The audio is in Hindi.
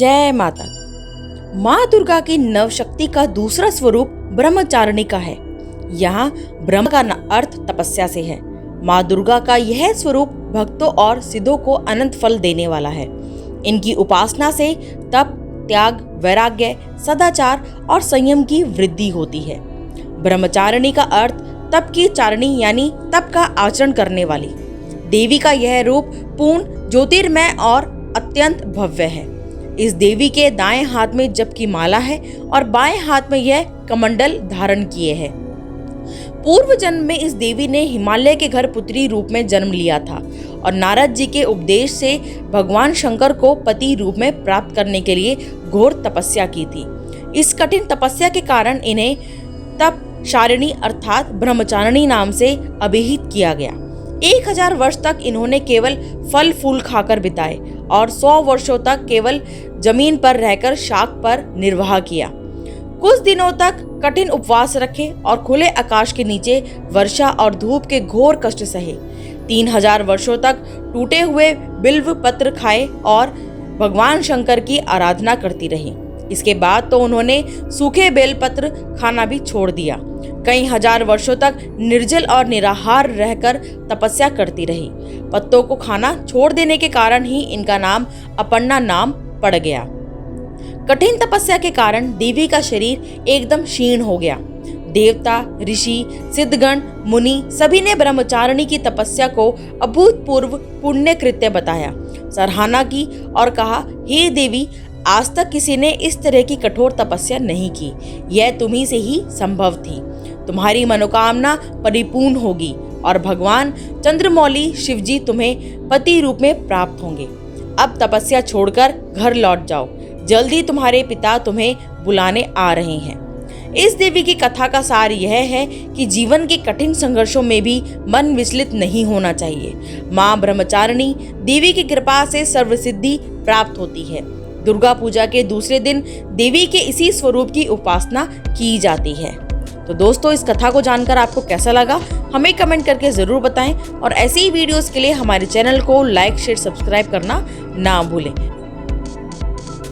जय माता। माँ दुर्गा की नवशक्ति का दूसरा स्वरूप ब्रह्मचारिणी का है। यहाँ ब्रह्म का अर्थ तपस्या से है। माँ दुर्गा का यह स्वरूप भक्तों और सिद्धों को अनंत फल देने वाला है। इनकी उपासना से तप, त्याग, वैराग्य, सदाचार और संयम की वृद्धि होती है। ब्रह्मचारिणी का अर्थ तप की चारिणी यानी तप का आचरण करने वाली। देवी का यह रूप पूर्ण, ज्योतिर्मय और अत्यंत भव्य है। इस देवी के दाएं हाथ में जप की माला है और बाएं हाथ में यह कमंडल धारण किए है। पूर्व जन्म में इस देवी ने हिमालय के घर पुत्री रूप में जन्म लिया था और नारद जी के उपदेश से भगवान शंकर को पति रूप में प्राप्त करने के लिए घोर तपस्या की थी। इस कठिन तपस्या के कारण इन्हें तपशारिणी अर्थात ब्रह्मचारिणी नाम से अभिहित किया गया। 1000 वर्ष तक इन्होंने केवल फल फूल खाकर बिताए और 100 वर्षों तक केवल जमीन पर रहकर शाक पर निर्वाह किया। कुछ दिनों तक कठिन उपवास रखे और खुले आकाश के नीचे वर्षा और धूप के घोर कष्ट सहे। 3000 वर्षों तक टूटे हुए बिल्व पत्र खाए और भगवान शंकर की आराधना करती रही। इसके बाद तो उन्होंने सूखे बेलपत्र खाना भी छोड़ दिया। कई हजार वर्षों तक निर्जल और निराहार रहकर तपस्या करती रही। पत्तों को खाना छोड़ देने के कारण ही इनका नाम अपर्णा नाम पड़ गया। कठिन तपस्या के कारण देवी का शरीर एकदम क्षीण हो गया। देवता, ऋषि, सिद्धगण, मुनि सभी ने ब्रह्मचारिणी की तपस्या को अभूतपूर्व पुण्य कृत्य बताया, सराहना की और कहा, हे देवी, आज तक किसी ने इस तरह की कठोर तपस्या नहीं की। यह तुम्ही से ही संभव थी। तुम्हारी मनोकामना परिपूर्ण होगी और भगवान चंद्रमौली शिवजी तुम्हें पति रूप में प्राप्त होंगे। अब तपस्या छोड़कर घर लौट जाओ। जल्दी तुम्हारे पिता तुम्हें बुलाने आ रहे हैं। इस देवी की कथा का सार यह है कि जीवन के कठिन संघर्षों में भी मन विचलित नहीं होना चाहिए। माँ ब्रह्मचारिणी देवी की कृपा से सर्वसिद्धि प्राप्त होती है। दुर्गा पूजा के दूसरे दिन देवी के इसी स्वरूप की उपासना की जाती है। तो दोस्तों, इस कथा को जानकर आपको कैसा लगा हमें कमेंट करके ज़रूर बताएं और ऐसी ही वीडियोस के लिए हमारे चैनल को लाइक, शेयर, सब्सक्राइब करना ना भूलें।